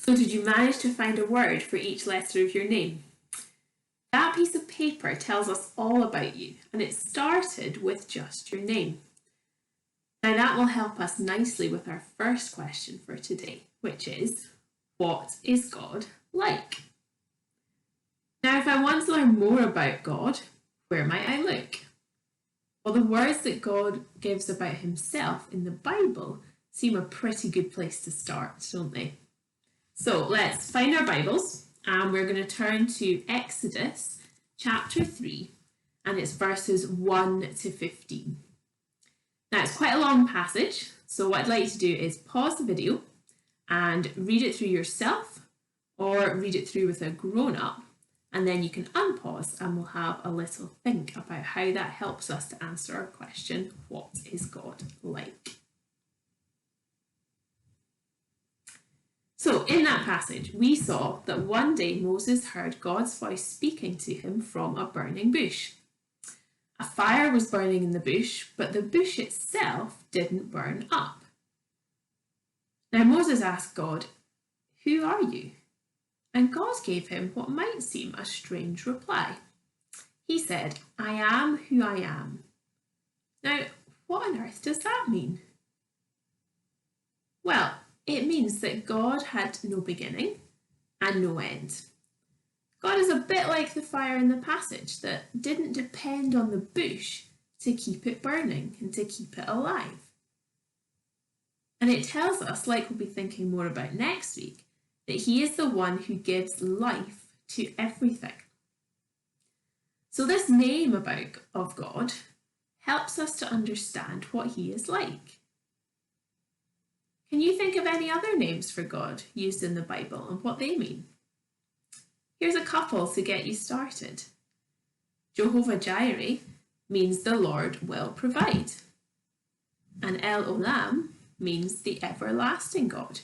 So did you manage to find a word for each letter of your name? That piece of paper tells us all about you, and it started with just your name. Now that will help us nicely with our first question for today, which is, what is God like? Now, if I want to learn more about God, where might I look? Well, the words that God gives about himself in the Bible seem a pretty good place to start, don't they? So let's find our Bibles, and we're going to turn to Exodus chapter 3, and it's verses 1 to 15. Now, it's quite a long passage, so what I'd like you to do is pause the video and read it through yourself, or read it through with a grown-up, and then you can unpause and we'll have a little think about how that helps us to answer our question, what is God like? So in that passage, we saw that one day Moses heard God's voice speaking to him from a burning bush. A fire was burning in the bush, but the bush itself didn't burn up. Now Moses asked God, "Who are you?" And God gave him what might seem a strange reply. He said, "I am who I am." Now, what on earth does that mean? Well, it means that God had no beginning and no end. God is a bit like the fire in the passage that didn't depend on the bush to keep it burning and to keep it alive. And it tells us, like we'll be thinking more about next week, that he is the one who gives life to everything. So this name of God helps us to understand what he is like. Can you think of any other names for God used in the Bible and what they mean? Here's a couple to get you started. Jehovah Jireh means the Lord will provide. And El Olam means the everlasting God.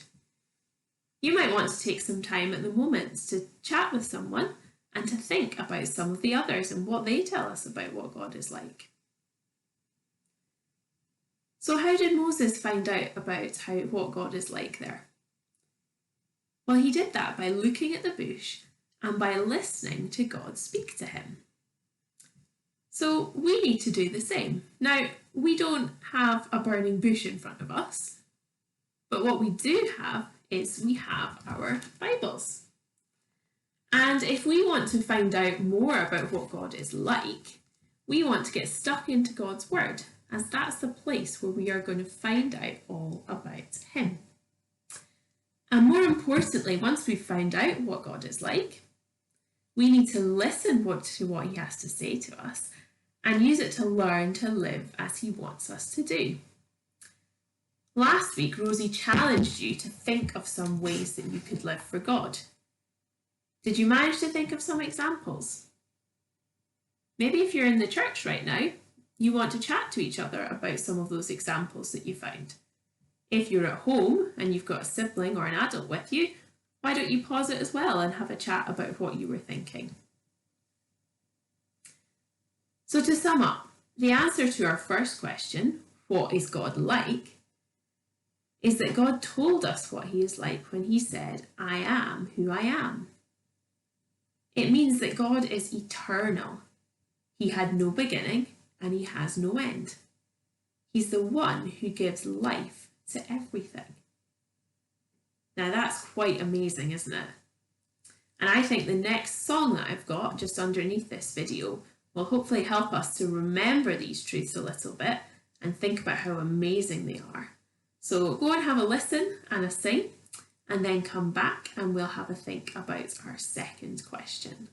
You might want to take some time at the moment to chat with someone and to think about some of the others and what they tell us about what God is like. So how did Moses find out about what God is like there? Well, he did that by looking at the bush and by listening to God speak to him. So we need to do the same. Now, we don't have a burning bush in front of us, but what we do have is we have our Bibles. And if we want to find out more about what God is like, we want to get stuck into God's Word, as that's the place where we are going to find out all about him. And more importantly, once we've found out what God is like, we need to listen to what he has to say to us and use it to learn to live as he wants us to do. Last week, Rosie challenged you to think of some ways that you could live for God. Did you manage to think of some examples? Maybe if you're in the church right now, you want to chat to each other about some of those examples that you found. If you're at home and you've got a sibling or an adult with you, why don't you pause it as well and have a chat about what you were thinking? So to sum up, the answer to our first question, what is God like, is that God told us what he is like when he said, "I am who I am." It means that God is eternal. He had no beginning and he has no end. He's the one who gives life to everything. Now that's quite amazing, isn't it? And I think the next song that I've got just underneath this video will hopefully help us to remember these truths a little bit and think about how amazing they are. So go and have a listen and a sing, and then come back and we'll have a think about our second question.